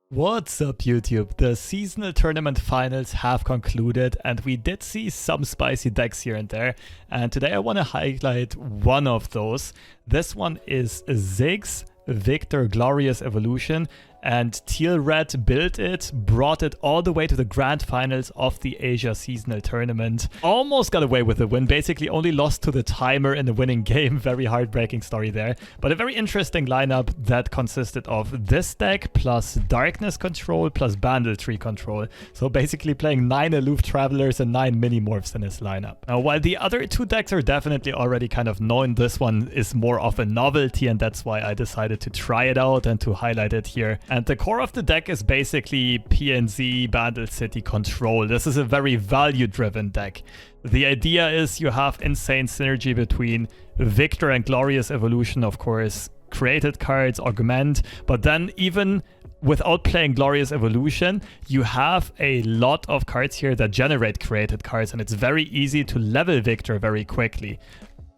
What's up YouTube? The seasonal tournament finals have concluded and we did see some spicy decks here and there, and today I want to highlight one of those. This one is Ziggs Viktor Glorious Evolution, and Teal Red built it, brought it all the way to the grand finals of the Asia seasonal tournament. Almost got away with the win, basically only lost to the timer in the winning game. Very heartbreaking story there, but a very interesting lineup that consisted of this deck plus Darkness Control plus Bandle Tree Control. So basically playing 9 Aloof Travelers and 9 Mini-Morphs in his lineup. Now while the other two decks are definitely already kind of known, this one is more of a novelty, and that's why I decided to try it out and to highlight it here. And the core of the deck is basically PNZ Bandle City Control. This is a very value-driven deck. The idea is you have insane synergy between Viktor and Glorious Evolution, of course. Created cards augment, but then even without playing Glorious Evolution, you have a lot of cards here that generate created cards, and it's very easy to level Viktor very quickly.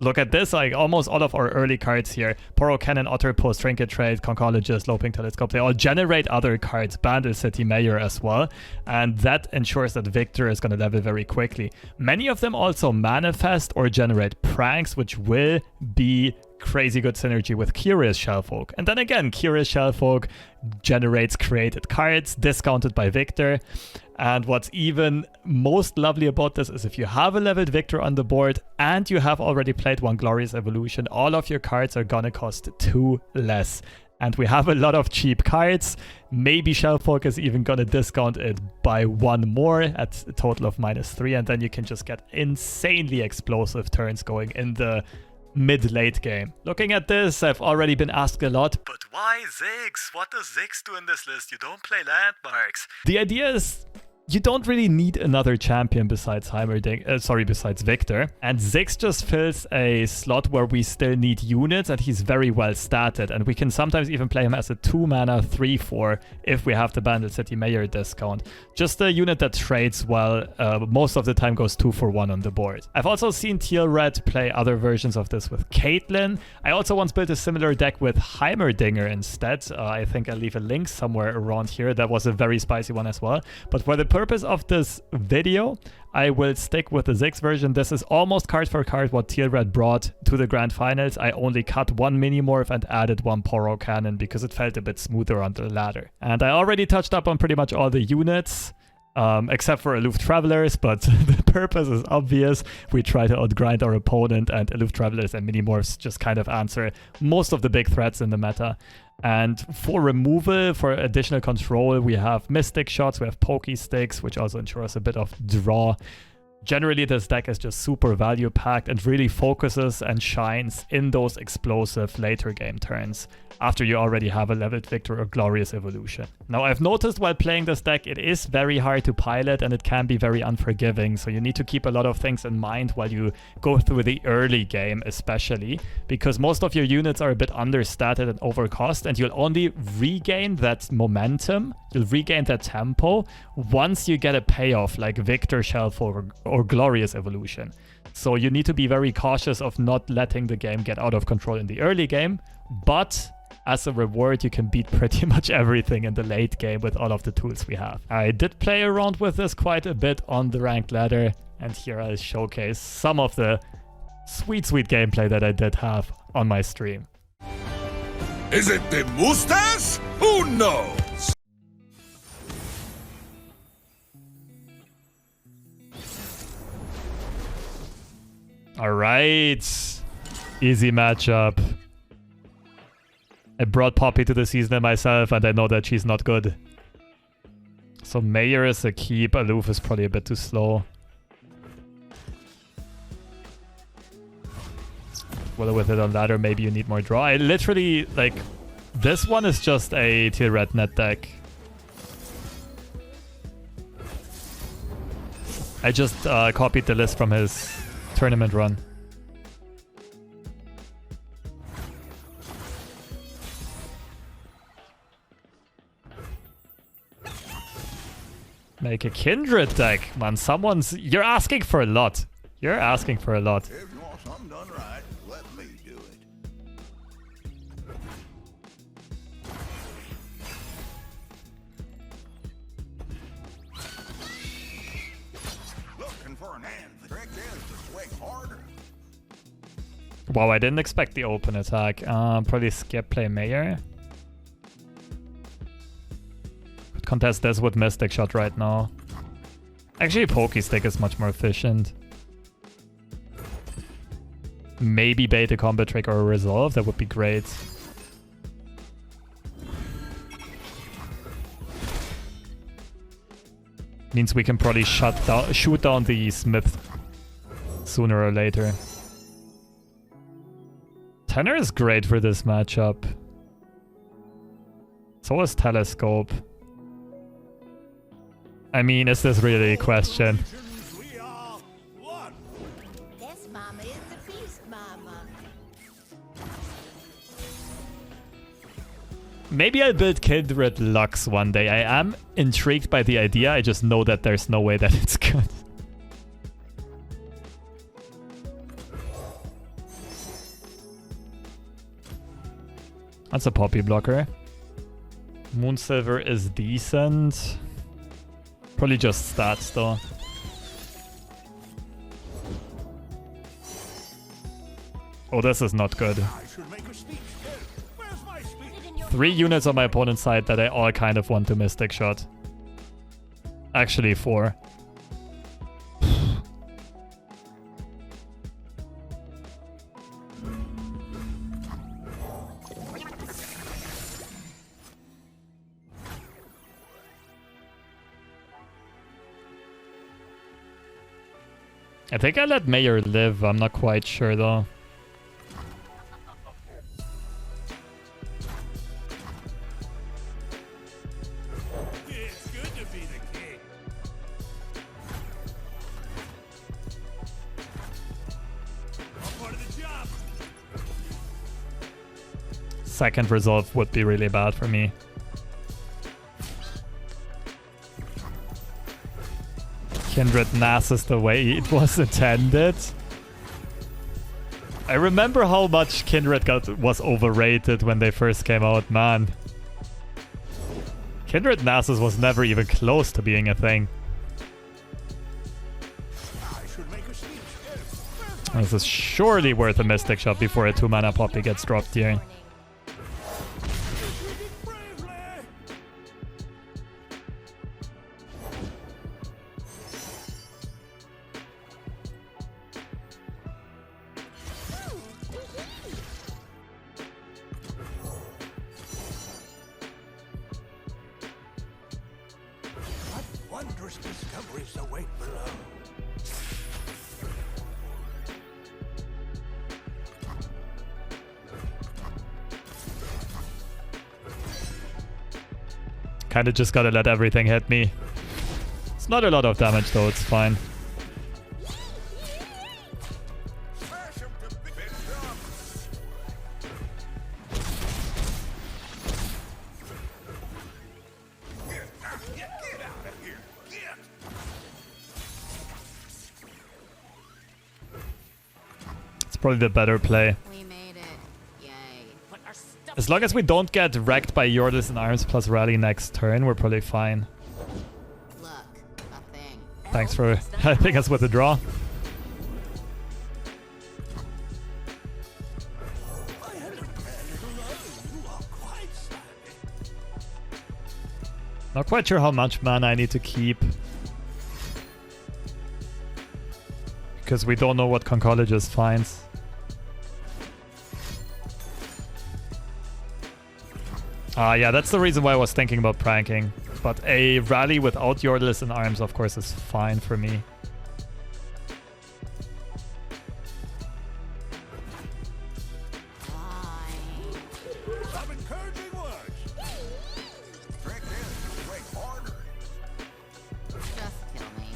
Look at this, like almost all of our early cards here, Poro Cannon, Otter Post, Trinket Trade, Conchologist, Loping Telescope, they all generate other cards, Bandle City Mayor as well, and that ensures that Viktor is going to level very quickly. Many of them also manifest or generate pranks, which will be crazy good synergy with Curious Shellfolk. And then again, Curious Shellfolk generates created cards, discounted by Viktor. And what's even most lovely about this is if you have a leveled Viktor on the board and you have already played one Glorious Evolution, all of your cards are gonna cost 2 less. And we have a lot of cheap cards. Maybe Shellfolk is even gonna discount it by 1 more at a total of -3, and then you can just get insanely explosive turns going in the mid-late game. Looking at this, I've already been asked a lot, but why Ziggs? What does Ziggs do in this list? You don't play landmarks. The idea is you don't really need another champion besides besides Viktor. And Ziggs just fills a slot where we still need units, and he's very well statted. And we can sometimes even play him as a 2-mana 3/4 if we have the Bandle City Mayor discount. Just a unit that trades well, most of the time goes 2 for 1 on the board. I've also seen Teal Red play other versions of this with Caitlyn. I also once built a similar deck with Heimerdinger instead. I think I'll leave a link somewhere around here. That was a very spicy one as well. But for the purpose of this video, I will stick with the Ziggs version. This is almost card for card what Teal Red brought to the grand finals. I only cut 1 Mini-Morph and added 1 Poro Cannon because it felt a bit smoother on the ladder. And I already touched up on pretty much all the units, except for Aloof Travelers, but the purpose is obvious. We try to outgrind our opponent, and Aloof Travelers and Mini-Morphs just kind of answer most of the big threats in the meta. And for removal, for additional control, we have Mystic Shots, we have Pokey Sticks, which also ensures a bit of draw. Generally, this deck is just super value-packed and really focuses and shines in those explosive later game turns after you already have a leveled Viktor or Glorious Evolution. Now, I've noticed while playing this deck, it is very hard to pilot and it can be very unforgiving, so you need to keep a lot of things in mind while you go through the early game, especially, because most of your units are a bit understated and overcost, and you'll only regain that momentum, you'll regain that tempo once you get a payoff like Viktor, Shellfolk, or Glorious Evolution. So you need to be very cautious of not letting the game get out of control in the early game, but as a reward, you can beat pretty much everything in the late game with all of the tools we have. I did play around with this quite a bit on the ranked ladder, and here I'll showcase some of the sweet gameplay that I did have on my stream. Is it the mustache? Who knows? All right, easy matchup. I brought Poppy to the season myself, and I know that she's not good. So Mayor is a keep. Aloof is probably a bit too slow. Well, with it on ladder, maybe you need more draw. I literally, like, this one is just a Teal Red net deck. I just copied the list from his tournament run. Make a Kindred deck, man. You're asking for a lot. You're asking for a lot. If you want something done right, let me do it. swing harder. Wow, I didn't expect the open attack. Probably skip play Mayor. Could contest this with Mystic Shot right now. Actually, Pokey Stick is much more efficient. Maybe bait a combat trick or a resolve. That would be great. Means we can probably shoot down the Smith sooner or later. Tenor is great for this matchup. So is Telescope. I mean, is this really a question? We are one. This mama is the beast mama. Maybe I'll build Kindred Lux one day. I am intrigued by the idea. I just know that there's no way that it's good. That's a Poppy blocker. Moonsilver is decent. Probably just stats though. Oh, this is not good. I should make a speech. Where's my speech? 3 units on my opponent's side that I all kind of want to Mystic Shot. Actually 4. I think I let Mayor live. I'm not quite sure though. It's good to be the king. I'm part of the job. Second resolve would be really bad for me. Kindred Nass is the way it was intended. I remember how much Kindred was overrated when they first came out, man. Kindred Nasus was never even close to being a thing. I should make a speech. This is surely worth a Mystic Shot before a 2-mana Poppy gets dropped here. Wondrous discoveries await below. Kinda just gotta let everything hit me. It's not a lot of damage though, it's fine. Smash 'em to bits. Get out of here. Get. It's probably the better play. We made it. Yay. Put our stuff As long as we don't get wrecked by Yordles and Arms plus Rally next turn, we're probably fine. Look, a thing. Thanks for helping us with the draw. I had a you are quite savvy. Not quite sure how much mana I need to keep. Because we don't know what Conchologist finds. Yeah, that's the reason why I was thinking about pranking. But a rally without Yordles and Arms, of course, is fine for me. Some encouraging words. Trick is to swing harder. Just kill me.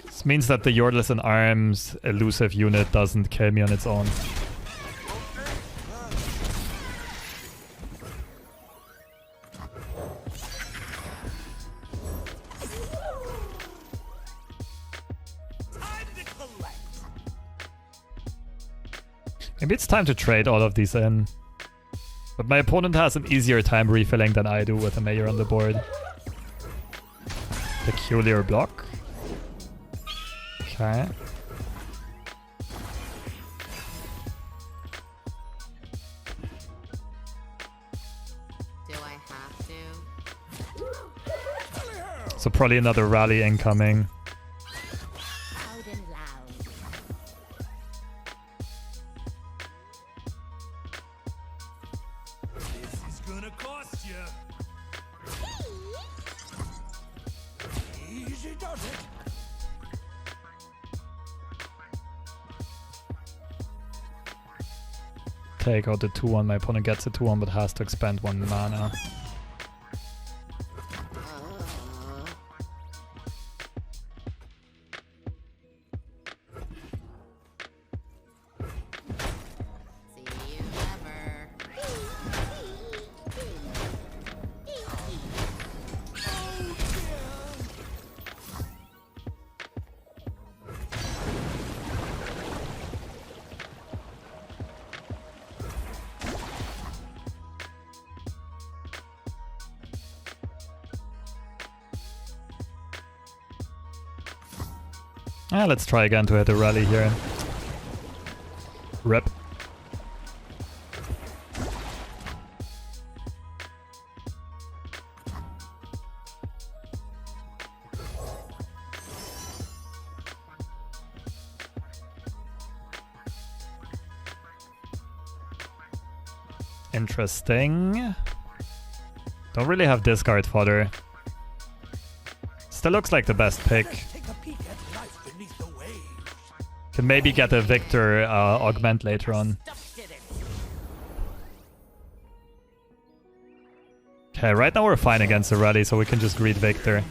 This means that the Yordles and Arms elusive unit doesn't kill me on its own. Time to collect. Maybe it's time to trade all of these in. But my opponent has an easier time refilling than I do with a Mayor on the board. Peculiar block. Okay. Do I have to? So probably another rally incoming. Loud and loud. This is gonna cost you. Easy does it. Take out the 2-1. My opponent gets a 2-1 but has to expend 1 mana. See you never. Let's try again to hit a rally here. Rip. Interesting. Don't really have discard fodder. Still looks like the best pick. Take a peek at life beneath the waves. Can maybe get a Viktor augment later on. Okay, right now we're fine against the rally, so we can just greet Viktor.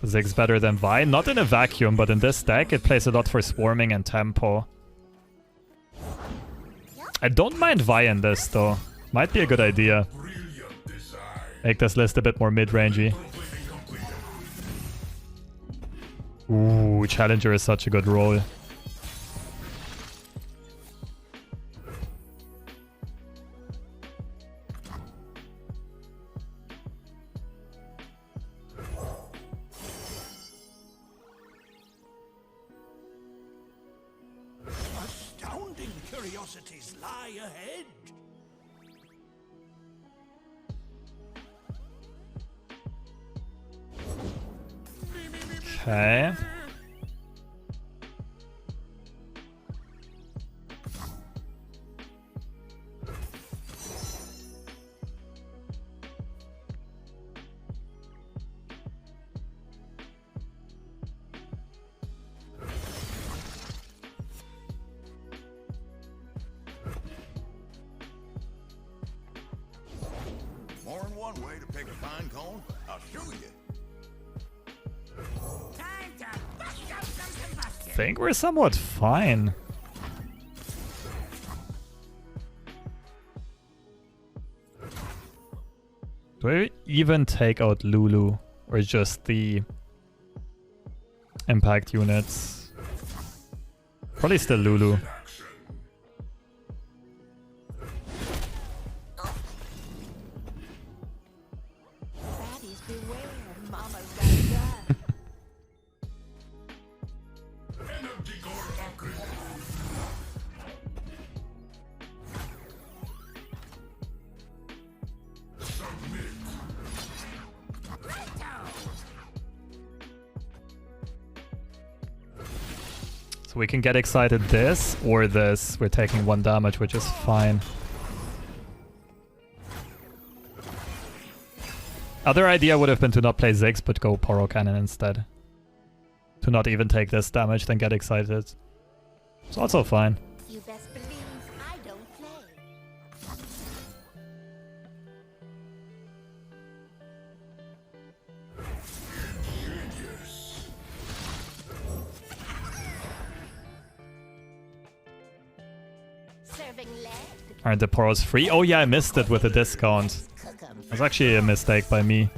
Ziggs better than Vi. Not in a vacuum, but in this deck it plays a lot for swarming and tempo. I don't mind Vi in this though. Might be a good idea. Make this list a bit more mid-rangey. Ooh, Challenger is such a good role. Astounding curiosities lie ahead. Okay. More than one way to pick a pine cone. I'll show you. I think we're somewhat fine. Do I even take out Lulu? Or just the impact units? Probably still Lulu. Baddies beware, Mama's got a gun. So we can get excited this or this. We're taking 1 damage, which is fine. Other idea would have been to not play Ziggs, but go Poro Cannon instead. To not even take this damage, then get excited. It's also fine. You best believe I don't play. Serving lead. Aren't the Poros free? Oh yeah, I missed it with a discount. Cook 'em. That's actually a mistake by me.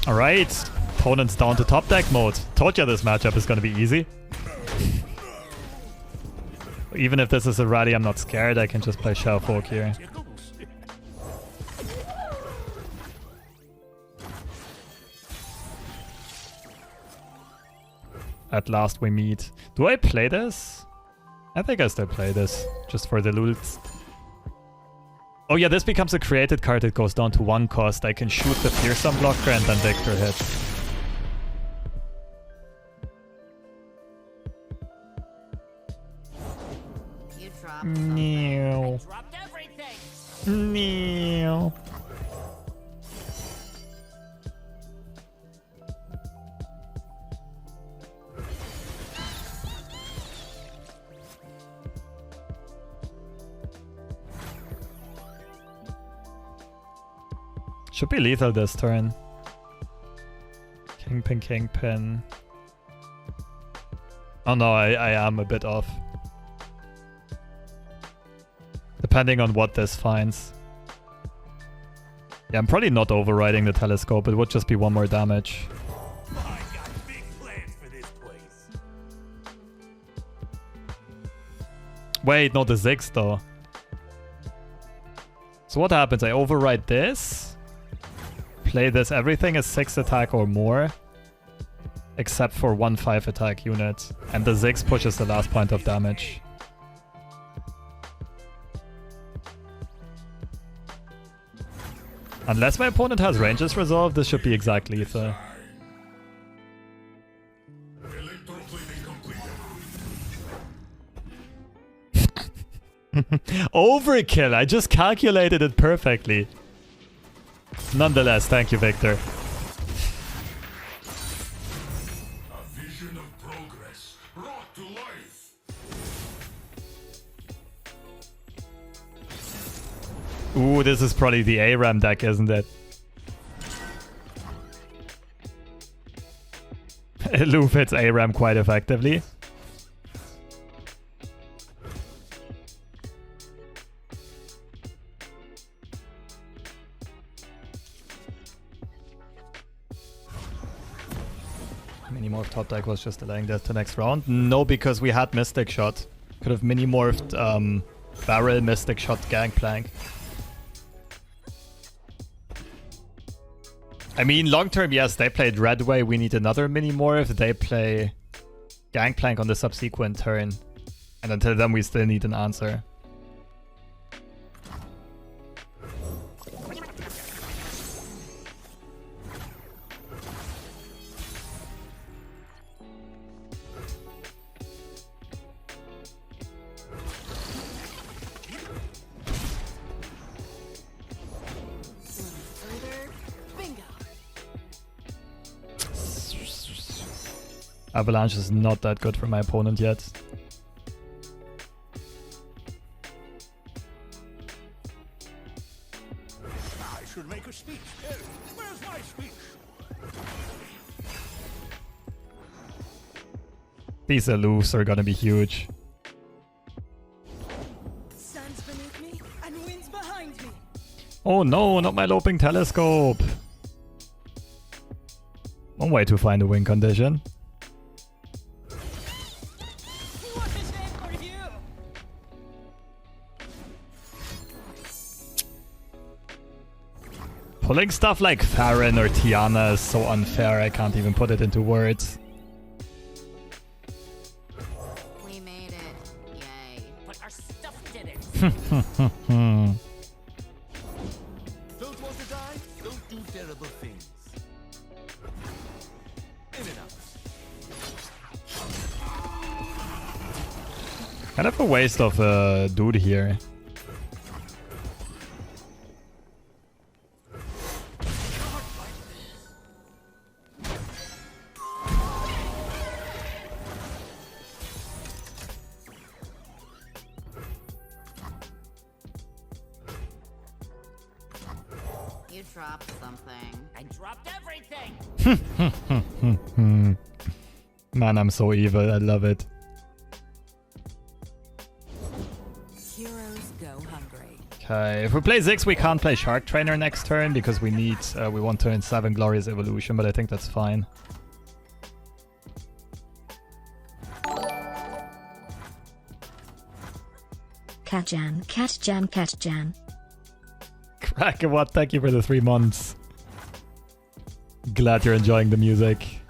Alright. Opponent's down to top deck mode. Told you this matchup is gonna be easy. Even if this is a rally, I'm not scared. I can just play Shellfolk here. At last we meet. Do I play this? I think I still play this, just for the loot. Oh yeah, this becomes a created card. It goes down to 1 cost. I can shoot the Fearsome blocker and then Viktor hits. You dropped No. Dropped everything. No. Should be lethal this turn. Kingpin, Kingpin. Oh no, I am a bit off. Depending on what this finds. Yeah, I'm probably not overriding the telescope. It would just be 1 more damage. I got big plans for this place. Wait, no, the Ziggs though. So what happens? I override this. Play this. Everything is 6 attack or more. Except for 1 5 attack unit. And the Ziggs pushes the last point of damage. Unless my opponent has ranges resolved, this should be exact lethal. Overkill! I just calculated it perfectly. Nonetheless, thank you, Viktor. A vision of progress brought to life. Ooh, this is probably the ARAM deck, isn't it? Lou hits ARAM quite effectively. Minimorph top deck was just delaying that to next round. No, because we had Mystic Shot. Could have minimorphed Barrel, Mystic Shot, Gangplank. I mean, long term, yes, they played Red Way. We need another minimorph. They play Gangplank on the subsequent turn. And until then, we still need an answer. Avalanche is not that good for my opponent yet. I should make a speech. Where's my speech? These Alooфs are gonna be huge. Sun's beneath me and winds behind me. Oh no, not my Loping Telescope! One way to find a win condition. What is that for you? Pulling stuff like Farron or Tiana is so unfair, I can't even put it into words. We made it. Yay. But our stuff didn't. Don't want to die? Don't do terrible things. In and out. Kind of a waste of a dude here. You dropped something. I dropped everything. Man, I'm so evil, I love it. Heroes go hungry. Okay, if we play Ziggs, we can't play Shark Trainer next turn because we need, we want turn 7 Glorious Evolution, but I think that's fine. Cat jam, cat jam, cat jam. Krakenwatt, thank you for the 3 months. Glad you're enjoying the music.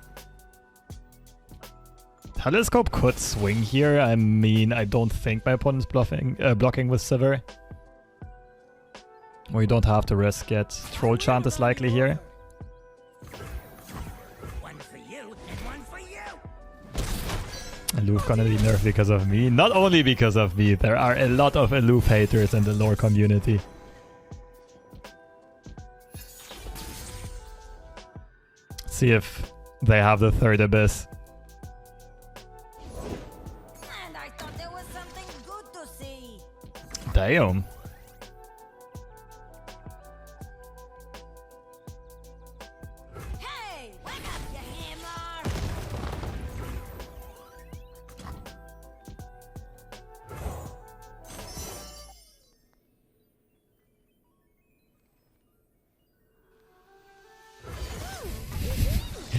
Telescope could swing here. I mean, I don't think my opponent's blocking with Sivir. We don't have to risk it. Troll Chant is likely here. One for you and one for you. Aloof gonna be nerfed because of me. Not only because of me, there are a lot of Aloof haters in the LoR community. See if they have the 3rd Abyss. And I thought there was something good to see. Damn. Hey, wake up, you hammer!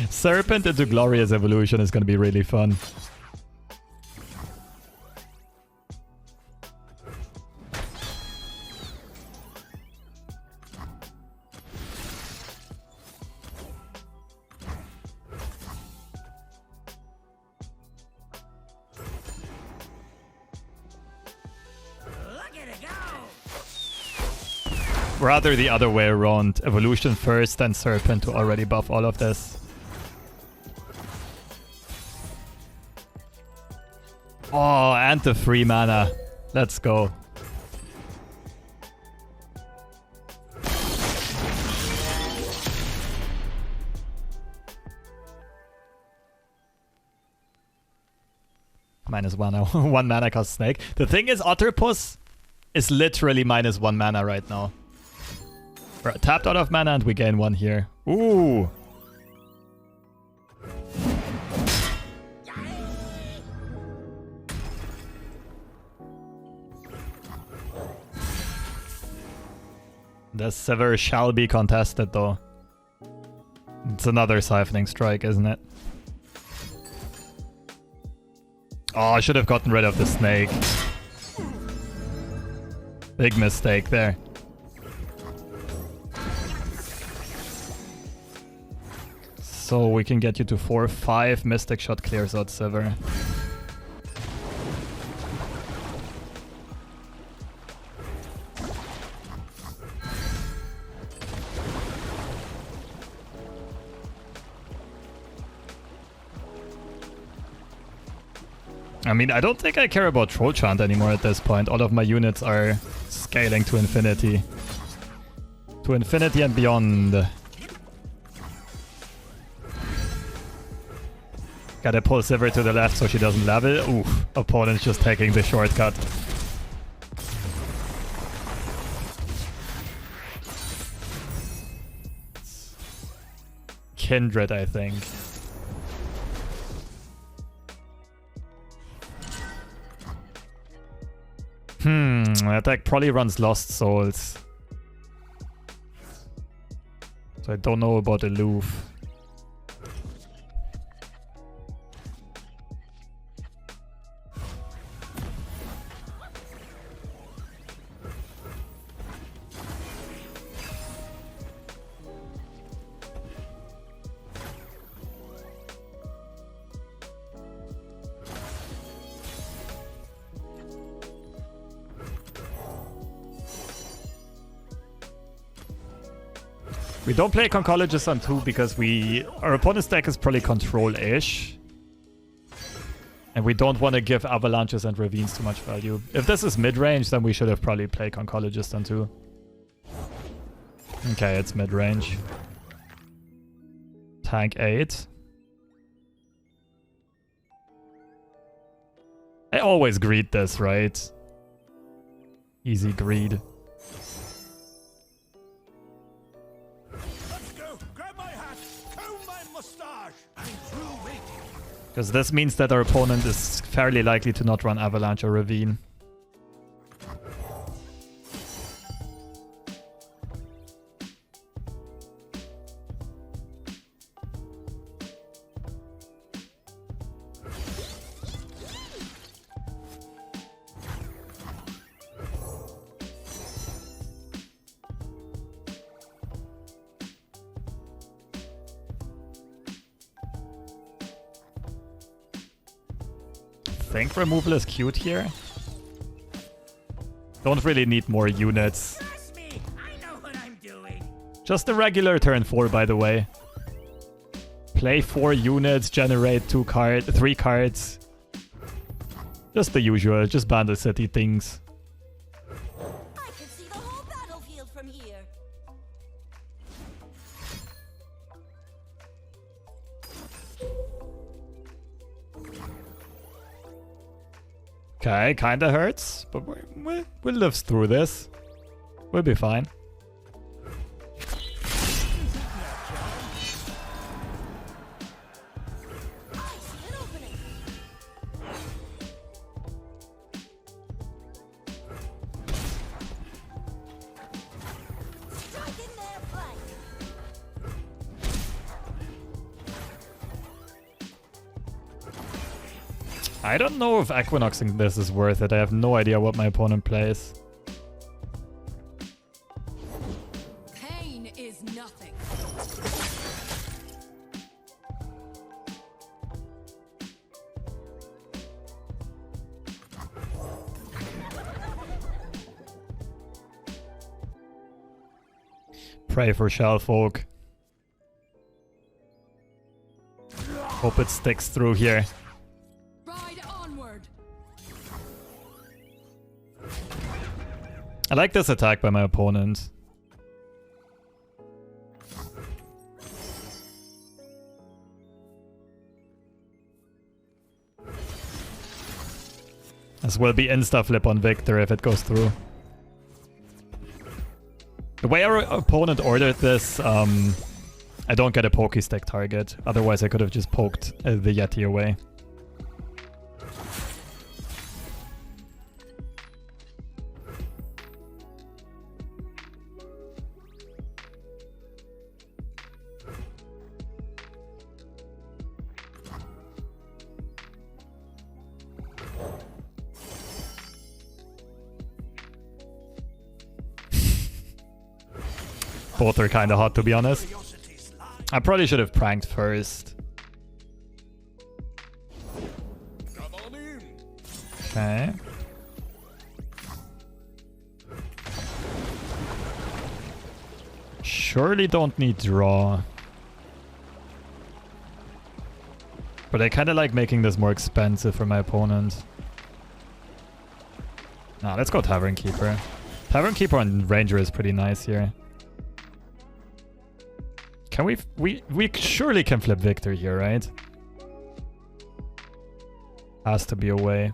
Serpent into Glorious Evolution is gonna be really fun. Look at it go. Rather the other way around. Evolution first, then Serpent to already buff all of this. Oh, and the free mana. Let's go. -1 1 mana cost Snake. The thing is, Otterpuss is literally -1 mana right now. We're tapped out of mana and we gain 1 here. Ooh. The Sivir shall be contested though. It's another Siphoning Strike, isn't it? Oh, I should have gotten rid of the snake. Big mistake there. So we can get you to 4-5. Mystic Shot clears out Sivir. I mean, I don't think I care about Troll Chant anymore at this point. All of my units are scaling to infinity. To infinity and beyond. Gotta pull Sivir to the left so she doesn't level. Oof, opponent's just taking the shortcut. Kindred, I think. That deck probably runs Lost Souls. So I don't know about Aloof. We don't play Conchologist on 2 because our opponent's deck is probably control-ish. And we don't want to give Avalanches and Ravines too much value. If this is mid-range, then we should have probably played Conchologist on 2. Okay, it's mid-range. Tank 8. I always greed this, right? Easy greed. Because this means that our opponent is fairly likely to not run Avalanche or Ravine. think removal is cute here. Don't really need more units. Trust me, I know what I'm doing. Just a regular turn 4, by the way. Play 4 units, generate 3 cards. Just the usual, just Bandle City things. I can see the whole battlefield from here. Okay, kinda hurts, but we'll live through this. We'll be fine. I see an opening. Strike in their flank. I don't know if Equinoxing this is worth it. I have no idea what my opponent plays. Pain is nothing. Pray for Shellfolk. Hope it sticks through here. Ride onward. I like this attack by my opponent. This will be insta-flip on Viktor if it goes through. The way our opponent ordered this, I don't get a pokey stick target. Otherwise I could have just poked the Yeti away. Both are kind of hot, to be honest. Curiosity's life. I probably should have pranked first. Come on in. Okay. Surely don't need draw. But I kind of like making this more expensive for my opponent. Nah, let's go Tavern Keeper. Tavern Keeper on Ranger is pretty nice here. Can we surely can flip Viktor here, right? Has to be a way.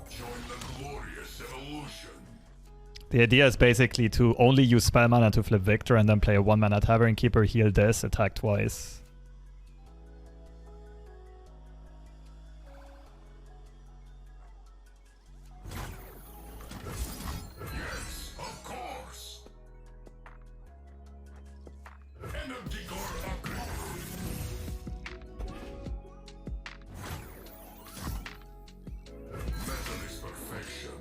Join the glorious evolution. The idea is basically to only use spell mana to flip Viktor and then play a 1-mana Tavern Keeper, heal this, attack twice. Yes, of course. Energy core upgrade. Metal is perfection.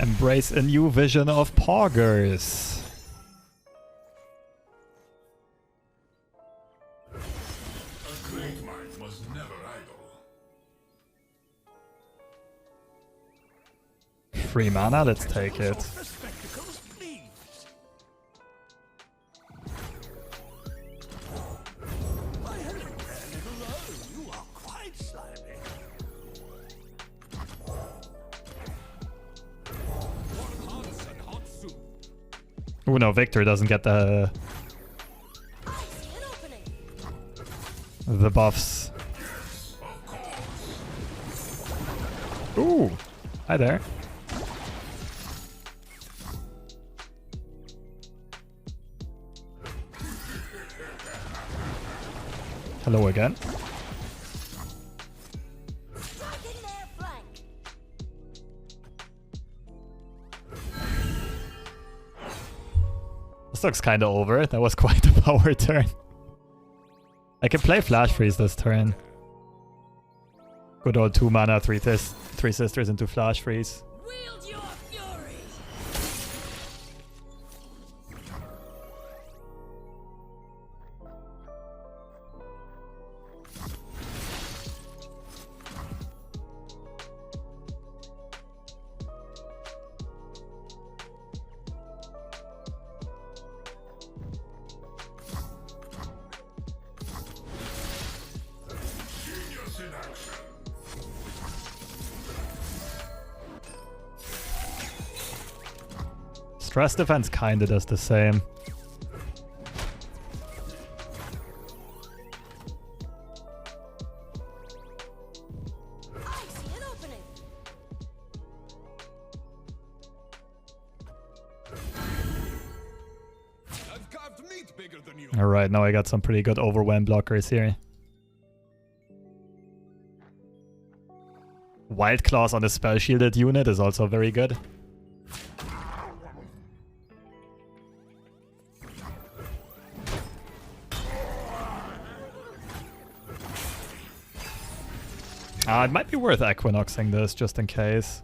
Embrace a new vision of poggers. A great mind was never idle. 3 mana, let's take it. The spectacles, please. Why, hello there, little Lo. You are quite slimy. Oh no, Viktor doesn't get I see an opening. the buffs. Yes, of course. Ooh, hi there. Hello again. Strike in their This looks kind of over. That was quite a power turn. I can play Flash Freeze this turn. Good old 2 mana, 3 sisters into Flash Freeze. Wield your fury. Genius in action. Stress defense kinda does the same. I see an opening. I've carved meat bigger than you. Alright, now I got some pretty good overwhelm blockers here. Wild Claws on the spell shielded unit is also very good. It might be worth Equinoxing this just in case.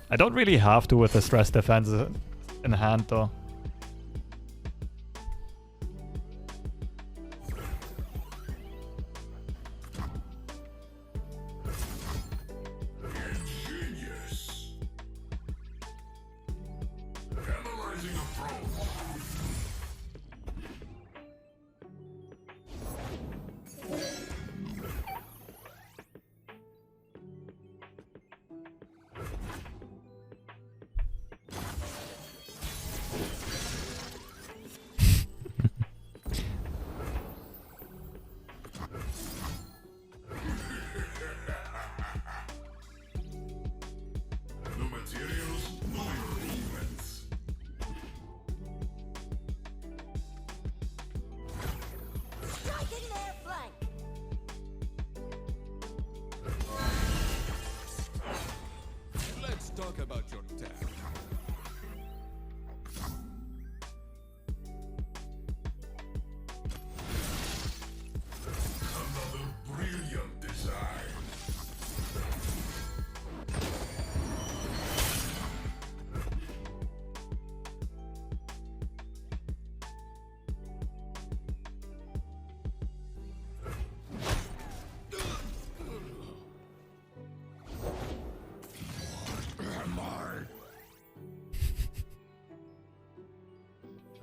I don't really have to with the stress defense in hand though. Ingenious. Analyzing approach. No materials, no improvements. Striking their flank. Let's talk about your tech. Another brilliant design. Am I?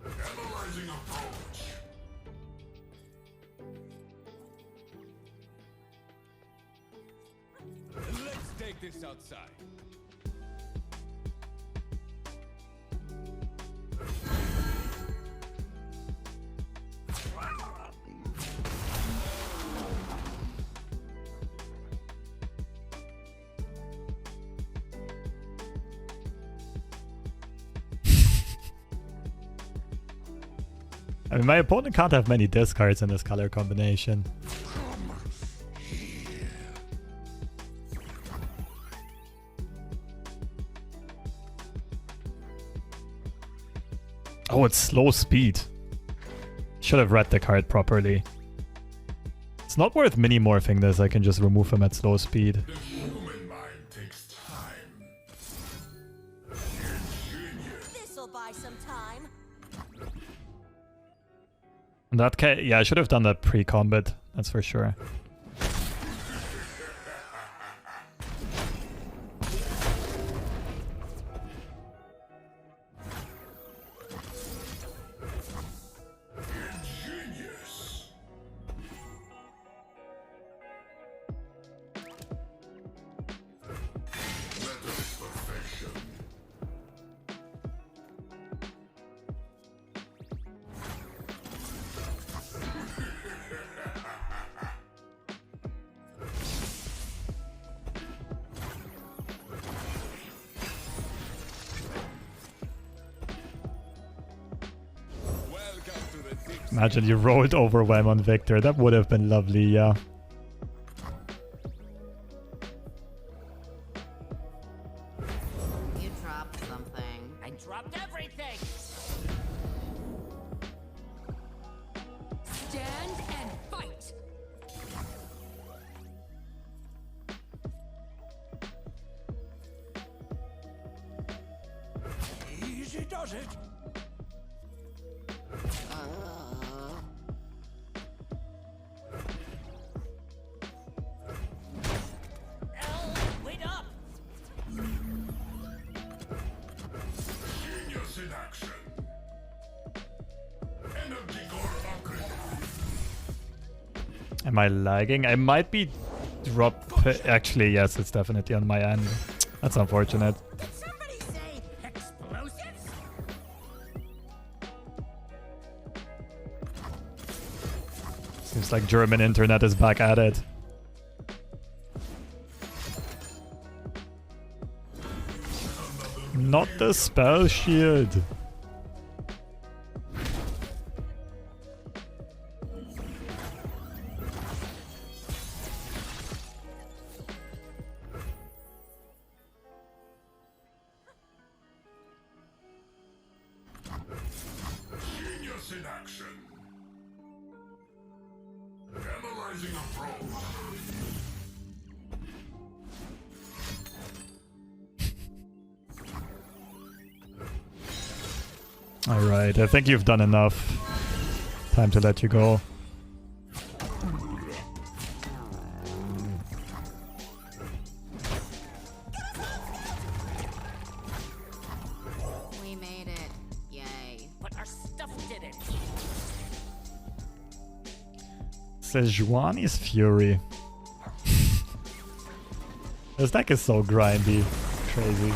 Analyzing approach. Let's take this outside. I mean, my opponent can't have many discards in this color combination. Oh, it's slow speed. Should have read the card properly. It's not worth mini-morphing this, I can just remove him at slow speed. The human mind takes time. Ingenious. This'll buy some time. In that case, yeah, I should have done that pre-combat, that's for sure. Ingenious. Method is perfection. Welcome to the Ziggs. Imagine you rolled Overwhelm on Viktor, that would have been lovely, yeah. You dropped something. I dropped everything! got it. L, wait up! Genius in action. Energy core upgrade. Am I lagging? I might be actually, yes, it's definitely on my end. That's unfortunate. Did somebody say explosives? Seems like German internet is back at it. Not the spell shield. Genius in action. Analyzing approach. Alright, I think you've done enough. Time to let you go. We made it. Yay. But our stuff didn't. Sejuani's Fury. This deck is so grindy. Crazy.